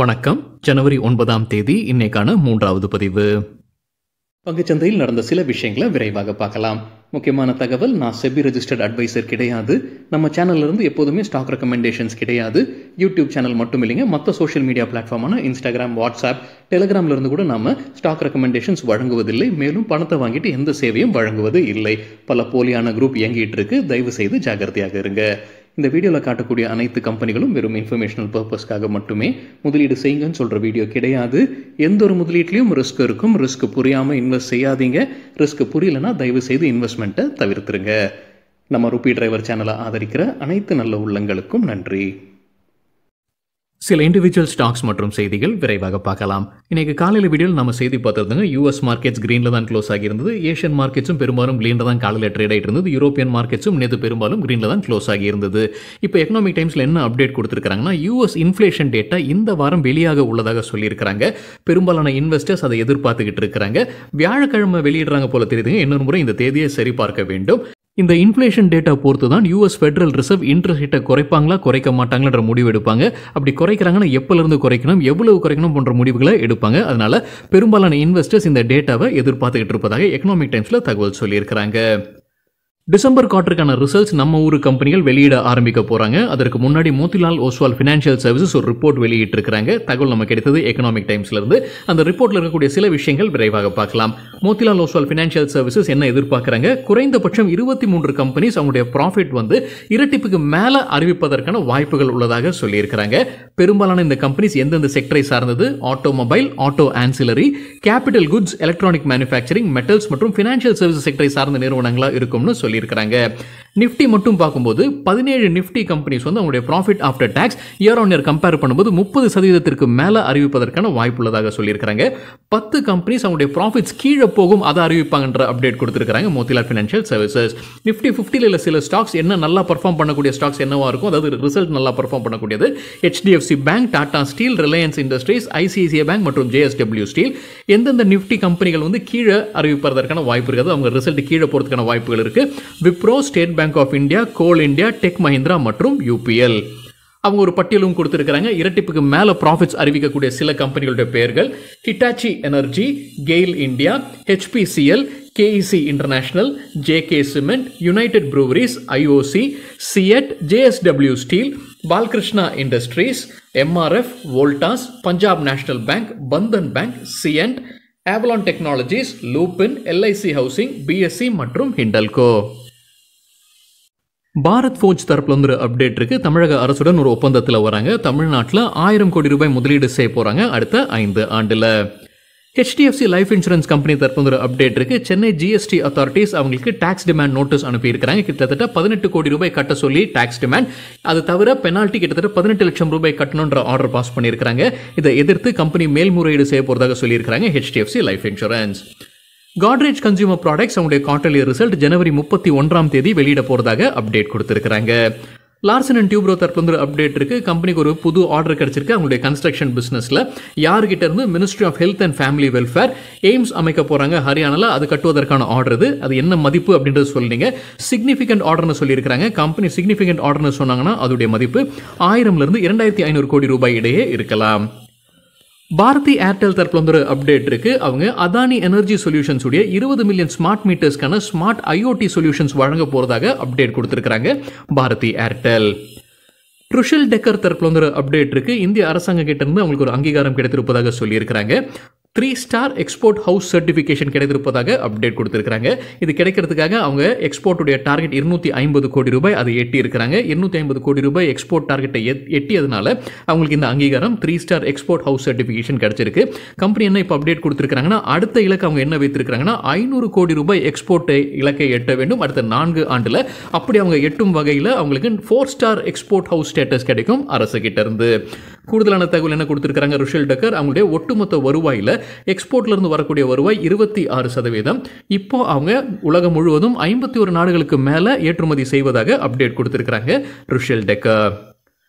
வணக்கம். ஜனவரி 9ஆம் தேதி இன்னைக்கான 3வது பதிவு. பங்குச்சந்தையில் நடந்த சில விஷயங்களை விரைவாக பார்க்கலாம். முக்கியமான தகவல், நான் செபி ரெஜிஸ்டர்ட் அட்வைசர் கிடையாது. நம்ம சேனல்ல இருந்து எப்போதுமே ஸ்டாக் ரெக்கமெண்டேஷன்ஸ் கிடையாது. யூடியூப் சேனல் மட்டும் இல்லைங்க, மற்ற சோஷியல் மீடியா பிளாட்ஃபார்மான இன்ஸ்டாகிராம், வாட்ஸ்அப், டெலிகிராம்ல இருந்து கூட நாம ஸ்டாக் ரெக்கமெண்டேஷன்ஸ் வழங்குவதில்லை. மேலும் பணத்தை வாங்கிட்டு எந்த சேவையும் வழங்குவது இல்லை. பல போலியான குரூப் இயங்கிட்டு இருக்கு. தயவு செய்து ஜாகிரதையாக இருங்க. இந்த வீடியோவில் காட்டக்கூடிய அனைத்து கம்பெனிகளும் வெறும் இன்ஃபர்மேஷனல் பர்பஸ்க்காக மட்டுமே முதலீடு செய்யுங்கன்னு சொல்கிற வீடியோ கிடையாது. எந்த ஒரு முதலீட்லையும் ரிஸ்க் இருக்கும். ரிஸ்க் புரியாமல் இன்வெஸ்ட் செய்யாதீங்க. ரிஸ்க் புரியலன்னா தயவு செய்து இன்வெஸ்ட்மெண்ட்டை தவிர்த்துருங்க. நம்ம ருபி டிரைவர் சேனலை ஆதரிக்கிற அனைத்து நல்ல உள்ளங்களுக்கும் நன்றி. சில இண்டிவிஜுவல் ஸ்டாக்ஸ் மற்றும் செய்திகள் விரைவாக பார்க்கலாம். இன்னைக்கு காலையில் வீடியோவில் நம்ம செய்தி பார்த்துருந்தோங்க. யூஎஸ் மார்க்கெட்ஸ் கிரீனில் தான் க்ளோஸ் ஆகியிருந்தது. ஏஷியன் மார்க்கெட்ஸும் பெரும்பாலும் கிரீனில் தான் காலையில் ட்ரேட் ஆகிட்டு இருந்தது. யூரோப்பியன் மார்க்கெட்ஸும் நேற்று பெரும்பாலும் கிரீனில் தான் க்ளோஸ் ஆகியிருந்தது. இப்போ எக்கனாமிக் டைம்ஸில் என்ன அப்டேட் கொடுத்துருக்காங்கன்னா, யூஎஸ் இன்ஃப்ளேஷன் டேட்டா இந்த வாரம் வெளியாக உள்ளதாக சொல்லியிருக்கிறாங்க. பெரும்பாலான இன்வெஸ்டர்ஸ் அதை எதிர்பார்த்துக்கிட்டு இருக்கிறாங்க. வியாழக்கிழமை வெளியிடுறாங்க போல தெரியுதுங்க. இன்னொரு முறை இந்த தேதியை சரிபார்க்க வேண்டும். இந்த இன்ஃப்ளேஷன் டேட்டா பொறுத்து தான் யூஎஸ் ஃபெடரல் ரிசர்வ் இன்ட்ரெஸ்ட் ரேட்டை குறைப்பாங்களா குறைக்க மாட்டாங்கன்ற முடிவு எடுப்பாங்க. அப்படி குறைக்கிறாங்கன்னா எப்போலேருந்து குறைக்கணும், எவ்வளவு குறைக்கணும் போன்ற முடிவுகளை எடுப்பாங்க. அதனால பெரும்பாலான இன்வெஸ்டர்ஸ் இந்த டேட்டாவை எதிர்பார்த்துக்கிட்டு இருப்பதாக எக்கனாமிக் டைம்ஸில் தகவல் சொல்லியிருக்கிறாங்க. டிசம்பர் குவார்ட்டருக்கான ரிசல்ட்ஸ் நம்ம ஊர் கம்பெனிகள் வெளியிட ஆரம்பிக்க போறாங்க. அதற்கு முன்னாடி மோதிலால் ஓஸ்வால் ஃபினான்ஷியல் சர்வீசஸ் ஒரு ரிப்போர்ட் வெளியிட்டு இருக்காங்க. தகவல் நமக்கு கிடைத்தது எக்கனாமிக் டைம்ஸ்ல இருந்து. அந்த ரிப்போர்ட்ல இருக்கக்கூடிய சில விஷயங்கள் விரைவாக பார்க்கலாம். மோதிலால் ஓஸ்வால் ஃபினான்ஷியல் சர்வீசஸ் என்ன எதிர்பார்க்கறாங்க? குறைந்தபட்சம் 23 கம்பெனிஸ் அவங்களுடைய ப்ராஃபிட் இரட்டிப்புக்கு மேல அறிவிப்பதற்கான வாய்ப்புகள் உள்ளதாக சொல்லியிருக்கிறாங்க. பெரும்பாலான இந்த கம்பெனிஸ் எந்தெந்த செக்டரை சார்ந்தது? Automobile, auto ancillary, capital goods, electronic manufacturing, metals மற்றும் ஃபினான்ஷியல் சர்வீஸ் செக்டரை சார்ந்த நிறுவனங்களா இருக்கும்னு சொல்லி இருக்காங்க. நிஃப்டி மட்டும் பார்க்கும்போது 17 நிஃப்டி கம்பெனிஸ் அவங்களுடைய profit after tax year on year compare பண்ணும்போது 30% மேல அறிவிப்பதற்கான வாய்ப்பு உள்ளதாக சொல்லியிருக்காங்க. 10 கம்பெனிஸ் அவங்களுடைய ப்ராஃபிட்ஸ் கீழே போகும், அதை அறிவிப்பாங்கன்ற அப்டேட் கொடுத்திருக்காங்க மோதிலால் ஃபினான்ஷியல் சர்வீசஸ். நிஃப்டி 50ல சில ஸ்டாக்ஸ் என்ன நல்லா பெர்ஃபார்ம் பண்ணக்கூடிய ஸ்டாக்ஸ் என்னவா இருக்கும், அதாவது ரிசல்ட் நல்லா பெர்ஃபார்ம் பண்ணக்கூடியது HDFC bank, Tata steel, Reliance industries, ICICI bank மற்றும் JSW ஸ்டீல். எந்தெந்த நிஃப்டி கம்பெனிகள் கீழே அறிவிப்பதற்கான வாய்ப்பு இருக்குது, அவங்க ரிசல்ட் கீழே போறதுக்கான வாய்ப்புகள் இருக்கு? Wipro, State Bank of India, Coal India, Tech Mahindra மற்றும் UPL. அவங்க ஒரு பட்டியலும் கொடுத்திருக்காங்க. இரட்டிப்புக்கு மேல ப்ராஃபிட்ஸ் அறிவிக்கக்கூடிய சில கம்பெனிகளுடைய பெயர்கள்: Hitachi energy, GAIL India, HPCL, KEC international, JK cement, united breweries, IOC, CEAT, JSW steel, Balkrishna industries, MRF, Voltas, Punjab national bank, Bandhan bank, Cyient, Avalon technologies, Lupin, LIC housing, BSC மற்றும் ஹிண்டல்கோ. பாரத் ஃபோர்ஜ் தரப்புல அப்டேட் இருக்கு. தமிழக அரசுடன் ஒரு ஒப்பந்தத்தில் வராங்க. தமிழ்நாட்டில் 1000 கோடி ரூபாய் முதலீடு செய்ய போறாங்க அடுத்த 5 ஆண்டுல. HDFC லைஃப் இன்சூரன்ஸ் கம்பெனி தரப்புல ஒரு அப்டேட் இருக்கு. சென்னை GST அத்தாரிட்டிஸ் அவங்களுக்கு டாக்ஸ் டிமாண்ட் நோட்டீஸ் அனுப்பி இருக்காங்க. கிட்டத்தட்ட 18 கோடி ரூபாய் கட்ட சொல்லி டாக்ஸ் டிமாண்ட், அது தவிர பெனால்டி கிட்டத்தட்ட 18 லட்சம் ரூபாய் கட்டணும்ன்ற ஆர்டர் பாஸ் பண்ணியிருக்காங்க. இதை எதிர்த்து கம்பெனி மேல்முறையீடு செய்ய போறதாக சொல்லியிருக்காங்க HDFC life insurance. Godrej consumer products அவங்களுடைய குவார்டர்லி ரிசல்ட் ஜனவரி 31ஆம் தேதி வெளியிட போறதாக அப்டேட் கொடுத்திருக்காங்க. லார்சன் அண்ட் டியூப்ரோ தரப்புல அப்டேட் இருக்கு. கம்பெனிக்கு ஒரு புது ஆர்டர் கிடைச்சிருக்கு. அவங்களுடைய கன்ஸ்ட்ரக்ஷன் பிசினஸ்ல யார்கிட்ட இருந்து? Ministry of health and family welfare AIIMS அமைக்க போறாங்க ஹரியானால. அது கட்டுவதற்கான ஆர்டர். அது என்ன மதிப்பு அப்படின்றது சொல்லுங்க. சிக்னிஃபிகன்ட் ஆர்டர்னு சொல்லியிருக்காங்க. கம்பெனி சிக்னிஃபிகன்ட் ஆர்டர்னு சொன்னாங்கன்னா அதோடைய மதிப்பு 1000 இருந்து 2500 கோடி ரூபாய் இடையே இருக்கலாம். பாரதி ஏர்டெல் தரப்புல அப்டேட் இருக்கு. அவங்க அதானி எனர்ஜி சொல்யூஷன்ஸ் உடைய 20 மில்லியன் ஸ்மார்ட் மீட்டர்ஸ்க்கான ஸ்மார்ட் IoT சொல்யூஷன்ஸ் வழங்க போறதாக அப்டேட் கொடுத்திருக்காங்க பாரதி ஏர்டெல். ருஷில் டெக்கர் தரப்புல அப்டேட் இருக்கு. இந்திய அரசாங்கம் கிட்ட இருந்து அவங்களுக்கு ஒரு அங்கீகாரம் கிடைத்திருப்பதாக சொல்லியிருக்காங்க. 3-ஸ்டார் எக்ஸ்போர்ட் ஹவுஸ் சர்டிஃபிகேஷன் கிடைத்திருப்பதாக அப்டேட் கொடுத்திருக்காங்க. இது கிடைக்கிறதுக்காக அவங்க எக்ஸ்போர்ட்டுடைய டார்கெட் 250 கோடி ரூபாய் அதை எட்டி இருக்கிறாங்க. 250 கோடி ரூபாய் எக்ஸ்போர்ட் டார்கெட்டை எட்டியதுனால அவங்களுக்கு இந்த அங்கீகாரம் 3-ஸ்டார் எக்ஸ்போர்ட் ஹவுஸ் சர்டிஃபிகேஷன் கிடைச்சிருக்கு. கம்பெனி என்ன இப்போ அப்டேட் கொடுத்திருக்காங்கன்னா, அடுத்த இலக்கு அவங்க என்ன வைத்திருக்காங்கன்னா 500 கோடி ரூபாய் எக்ஸ்போர்ட் இலக்கை எட்ட வேண்டும் அடுத்த 4 ஆண்டுல. அப்படி அவங்க எட்டும் வகையில் அவங்களுக்கு 4-ஸ்டார் எக்ஸ்போர்ட் ஹவுஸ் ஸ்டேட்டஸ் கிடைக்கும் அரசு கிட்ட இருந்து. கூடுதலான தகவல் என்ன கொடுத்திருக்காங்க? ருஷில் டெக்கர் அவங்களுடைய ஒட்டுமொத்த வருவாயில எக்ஸ்போர்ட்ல இருந்து வரக்கூடிய வருவாய் 26%. இப்போ அவங்க உலகம் முழுவதும் 51 நாடுகளுக்கு மேல ஏற்றுமதி செய்வதாக அப்டேட் கொடுத்திருக்காங்க ருஷில் டெக்கர்.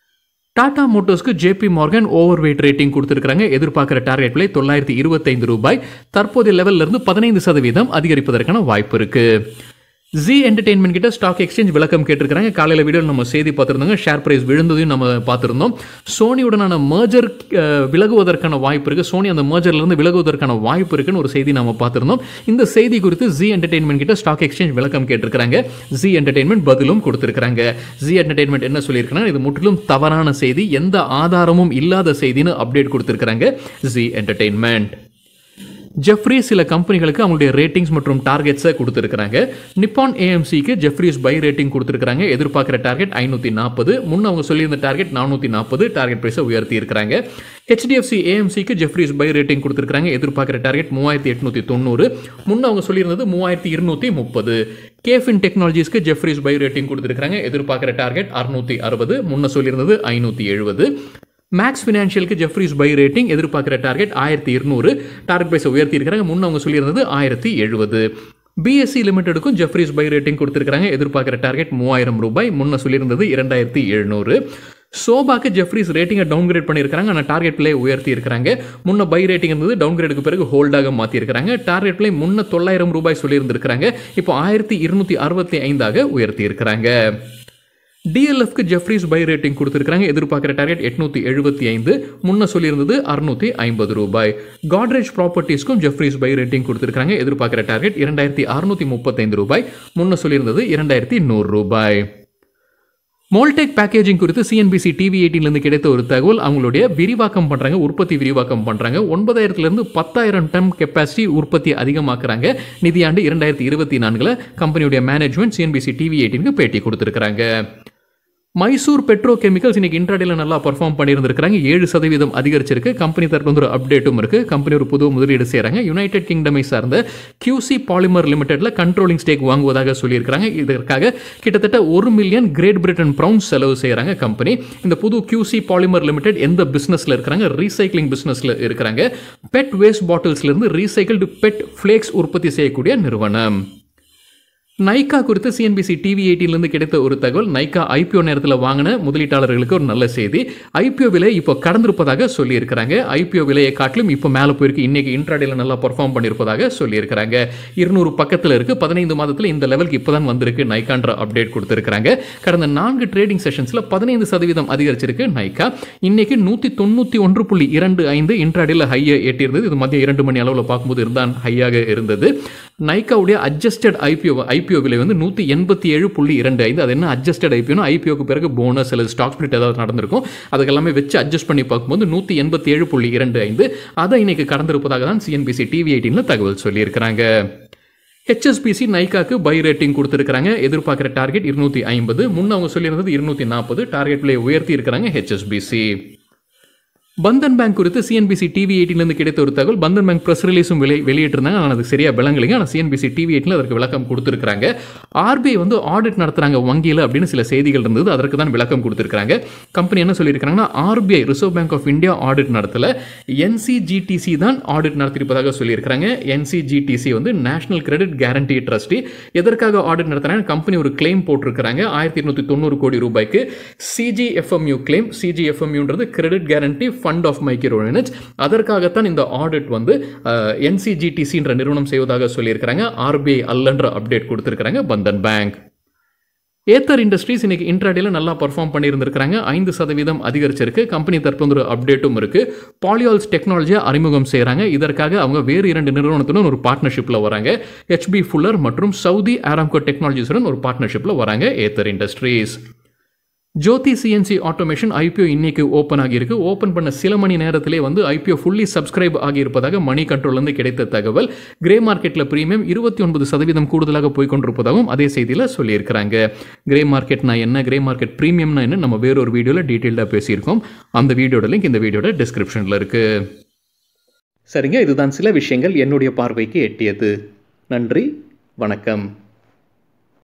டாடா மோட்டர்ஸ்க்கு JP Morgan over weight rating கொடுத்திருக்காங்க. எதிர்பார்க்கிற டார்கெட் விலை 925 ரூபாய். தற்போதைய லெவல்ல இருந்து 15% அதிகரிப்பதற்கான வாய்ப்பு இருக்கு. ஜி என்டர்டெயின்மெண்ட் கிட்ட ஸ்டாக் எக்ஸ்சேஞ்ச் விளக்கம் கேட்டிருக்காங்க. காலையில் வீடியோ நம்ம செய்தி பார்த்துருந்தோங்க. ஷேர் பிரைஸ் விழுந்ததையும் நம்ம பார்த்துருந்தோம். சோனியுடனான மர்ஜர் விலகுவதற்கான வாய்ப்பு இருக்குது. சோனி அந்த மர்ஜர்லேருந்து விலகுவதற்கான வாய்ப்பு இருக்குன்னு ஒரு செய்தி நம்ம பார்த்துருந்தோம். இந்த செய்தி குறித்து ஜி என்டர்டெயின்மெண்ட் கிட்ட ஸ்டாக் எக்ஸ்சேஞ்ச் விளக்கம் கேட்டிருக்காங்க. ஜி என்டர்டெயின்மெண்ட் பதிலும் கொடுத்திருக்காங்க. ஜி என்டர்டெயின்மெண்ட் என்ன சொல்லியிருக்காங்க, இது முற்றிலும் தவறான செய்தி, எந்த ஆதாரமும் இல்லாத செய்தின்னு அப்டேட் கொடுத்திருக்காங்க ஜி என்டர்டெயின்மெண்ட். ஜெஃப்ரி சில கம்பெனிகளுக்கு அவங்களுடைய ரேட்டிங்ஸ் மற்றும் டார்கெட்ஸை கொடுத்துருக்காங்க. நிப்பான் ஏஎம்சிக்கு ஜெஃப்ரிஸ் பை ரேட்டிங் கொடுத்துருக்காங்க. எதிர்பார்க்குற டார்கெட் 540, முன்ன அவங்க சொல்லியிருந்த டார்கெட் 440, டார்கெட் பிரைஸை உயர்த்தி இருக்கிறாங்க. ஹெச்டிஎஃப்சி ஏஎம்சிக்கு ஜெஃப்ரிஸ் பை ரேட்டிங் கொடுத்துருக்காங்க. எதிர்பார்க்குற டார்கெட் 3890, முன்ன அவங்க சொல்லியிருந்தது 3230. கேஃபின் டெக்னாலஜிஸ்க்கு ஜெஃப்ரிஸ் பை ரேட்டிங் கொடுத்துருக்காங்க. எதிர்பார்க்குற டார்கெட் 660, முன்ன சொல்லியிருந்தது 570. மேக்ஸ் ஃபினான்ஷியலுக்கு ஜெஃப்ரிஸ் பை ரேட்டிங், எதிர்பார்க்குற டார்கெட் 1200, டார்கெட் பிரைஸை உயர்த்தி இருக்கிறாங்க. முன்ன அவங்க சொல்லியிருந்தது 1070. பிஎஸ்சி லிமிடெடுக்கும் ஜெஃப்ரிஸ் பை ரேட்டிங் கொடுத்துருக்காங்க. எதிர்பார்க்குற டார்கெட் 3000 ரூபாய், முன்ன சொல்லியிருந்தது 2700. சோபாக்கு ஜெஃப்ரிஸ் ரேட்டிங்கை டவுன்கிரேட் பண்ணியிருக்காங்க. ஆனால் டார்கெட் பிளே உயர்த்தி இருக்கிறாங்க. முன்ன பை ரேட்டிங் இருந்தது, டவுன்கிரேடுக்கு பிறகு ஹோல்டாக மாற்றிருக்கிறாங்க. டார்கெட் பிளே முன்ன 900 ரூபாய் சொல்லியிருந்திருக்கிறாங்க. இப்போ 1265 உயர்த்தி இருக்கிறாங்க. டிஎல்எஃப்க்கு ஜெஃப்ரிஸ் பை ரேட்டிங் கொடுத்துருக்காங்க. எதிர்பார்க்குற டார்கெட் 875, முன்ன சொல்லியிருந்தது 650 ரூபாய். காட்ரேஜ் ப்ராப்பர்ட்டிஸ்க்கும் ஜெஃப்ரிஸ் பை ரேட்டிங் கொடுத்துருக்காங்க. எதிர்பார்க்குற டார்கெட் 2635 ரூபாய், முன்ன சொல்லியிருந்தது 2100 ரூபாய். மோல்டெக் பேக்கேஜிங் குறித்து சிஎன்பிசி டிவி 18 கிடைத்த ஒரு தகவல், அவங்களுடைய விரிவாக்கம் பண்ணுறாங்க, உற்பத்தி விரிவாக்கம் பண்ணுறாங்க. 9000 10,000 டன் கெப்பாசிட்டி உற்பத்தி அதிகமாக்குறாங்க. நிதியாண்டு 2024 கம்பெனியுடைய மேனேஜ்மெண்ட் சிஎன்பிசி டிவி 18 பேட்டி கொடுத்துருக்காங்க. மைசூர் பெட்ரோ கெமிக்கல்ஸ் இன்னைக்கு இன்ட்ராடேல நல்லா பர்ஃபார்ம் பண்ணியிருந்திருக்காங்க. 7% அதிகரிச்சிருக்கு. கம்பெனி தரப்பு ஒரு அப்டேட்டும் இருக்கு. கம்பெனி ஒரு புது முதலீடு செய்கிறாங்க. யுனைடெட் கிங்டமை சார்ந்த QC பாலிமர் லிமிடெட்ல கண்ட்ரோலிங் ஸ்டேக் வாங்குவதாக சொல்லியிருக்காங்க. இதற்காக கிட்டத்தட்ட 1 மில்லியன் கிரேட் பிரிட்டன் பவுண்ட்ஸ் செலவு செய்கிறாங்க கம்பெனி. இந்த புது QC பாலிமர் லிமிடெட் எந்த பிசினஸ்ல இருக்கிறாங்க? ரீசைக்ளிங் பிசினஸ்ல இருக்கிறாங்க. பெட் வேஸ்ட் பாட்டில்ஸ்ல இருந்து ரீசைக்கிள்டு பெட் ஃபிளேக்ஸ் உற்பத்தி செய்யக்கூடிய நிறுவனம். நைக்கா குறித்து சிஎன்பிசி டிவி 18 கிடைத்த ஒரு தகவல், நைக்கா ஐபிஓ நேரத்தில் வாங்கின முதலீட்டாளர்களுக்கு ஒரு நல்ல செய்தி. ஐபிஓ விலை இப்போ கடந்திருப்பதாக சொல்லியிருக்கிறாங்க. ஐபிஓ விலையை காட்டிலும் இப்போ மேலே போயிருக்கு. இன்னைக்கு இன்ட்ராடேல நல்லா பர்ஃபார்ம் பண்ணியிருப்பதாக சொல்லியிருக்கிறாங்க. 200 பக்கத்தில் இருக்கு. 15 மாதத்தில் இந்த லெவலுக்கு இப்போ தான் வந்திருக்கு நைக்கான்ற அப்டேட் கொடுத்திருக்காங்க. கடந்த 4 ட்ரேடிங் செஷன்ஸ்ல 15% அதிகரிச்சிருக்கு நைக்கா. இன்னைக்கு 191.25 இன்ட்ராடேல ஹையை எட்டியிருந்தது. இது மதியம் 2 மணி அளவில் பார்க்கும்போது இருந்தான் ஹையாக இருந்தது. நைக்காவுடைய அட்ஜஸ்டட் ஐபிஓ விலை வந்து 187.25. அது என்ன அட்ஜஸ்டட் ஐபிஓனா, ஐபிஓக்கு பிறகு போனஸ் அல்லது ஸ்டாக் ஸ்பிளிட் ஏதாவது நடந்திருக்கும், அதுக்கெல்லாமே வச்சு அட்ஜஸ்ட் பண்ணி பார்க்கும்போது 187.25 அதை இன்னைக்கு கடந்திருப்பதாக தான் சிஎன்பிசி டிவி 18 தகவல் சொல்லியிருக்கிறாங்க. HSBC நைக்காக்கு பை ரேட்டிங் கொடுத்துருக்காங்க. எதிர்பார்க்குற டார்கெட் 250, முன்ன அவங்க சொல்லியிருந்தது 240, டார்கெட் விலை உயர்த்தி இருக்கிறாங்க HSBC. பந்தன் பேங்க் குறித்து சிஎன்பிசி டிவி 18 கிடைத்த ஒரு தகவல், பந்தன் பேங்க் ப்ரெஸ் ரிலீஸும் வெளியிட்டிருந்தாங்க. ஆனால் அது சரியா விளங்கலைங்க. ஆனால் சிஎன்பிசி டிவி 18 அதற்கு விளக்கம் கொடுத்துருக்காங்க. ஆர்பிஐ வந்து ஆடிட் நடத்துறாங்க வங்கியில் அப்படின்னு சில செய்திகள் இருந்தது. அதற்கு தான் விளக்கம் கொடுத்துருக்காங்க. கம்பெனி என்ன சொல்லியிருக்காங்கன்னா, RBI reserve bank of India audit நடத்தல, NCGTC தான் ஆடிட் நடத்தியிருப்பதாக சொல்லியிருக்காங்க. NCGTC வந்து நேஷனல் கிரெடிட் கேரண்டி ட்ரஸ்டி. எதற்காக ஆடிட் நடத்துறாங்க? கம்பெனி ஒரு கிளைம் போட்டிருக்கிறாங்க 1290 கோடி ரூபாய்க்கு. CGFMU claim. CGFMUன்றது credit guarantee fund of micro units. அதற்காகத்தான் இந்த ஆடிட் வந்து NCGTC என்ற நிறுவனம் செய்வதாக சொல்லியிருக்காங்க. ஆர்பிஐ அல்லன்ற அப்டேட் கொடுத்திருக்காங்க பந்தன் பேங்க். ஏத்தர் இண்டஸ்ட்ரீஸ் இன்னைக்கு இன்ட்ராடேல நல்லா பர்ஃபார்ம் பண்ணியிருந்திருக்காங்க. 5% அதிகரிச்சிருக்கு. கம்பெனி தரப்பு ஒரு அப்டேட்டும் இருக்கு. பாலியால்ஸ் டெக்னாலஜியை அறிமுகம் செய்கிறாங்க. இதற்காக அவங்க வேறு 2 நிறுவனத்துடன் ஒரு பார்ட்னர்ஷிப்பில் வராங்க. HB ஃபுல்லர் மற்றும் சவுதி ஆராம்கோ டெக்னாலஜிஸுடன் ஒரு பார்ட்னர்ஷிப்பில் வராங்க ஏத்தர் இண்டஸ்ட்ரீஸ். ஜோதி CNC ஆட்டோமேஷன் IPO இன்னைக்கு ஓப்பன் ஆகியிருக்கு. ஓப்பன் பண்ண சில மணி நேரத்திலே வந்து IPO ஃபுல்லி சப்ஸ்கிரைப் ஆகியிருப்பதாக மணி கண்ட்ரோல்லேருந்து கிடைத்த தகவல். கிரே மார்க்கெட்டில் பிரீமியம் 29% கூடுதலாக போய்கொண்டிருப்பதாகவும் அதே செய்தியில் சொல்லியிருக்கிறாங்க. கிரே மார்க்கெட்னா என்ன, கிரே மார்க்கெட் பிரீமியம்னா என்ன, நம்ம வேறொரு வீடியோவில் டீட்டெயில்டாக பேசியிருக்கோம். அந்த வீடியோட லிங்க் இந்த வீடியோட டிஸ்கிரிப்ஷனில் இருக்கு. சரிங்க, இதுதான் சில விஷயங்கள் என்னுடைய பார்வைக்கு எட்டியது. நன்றி, வணக்கம்.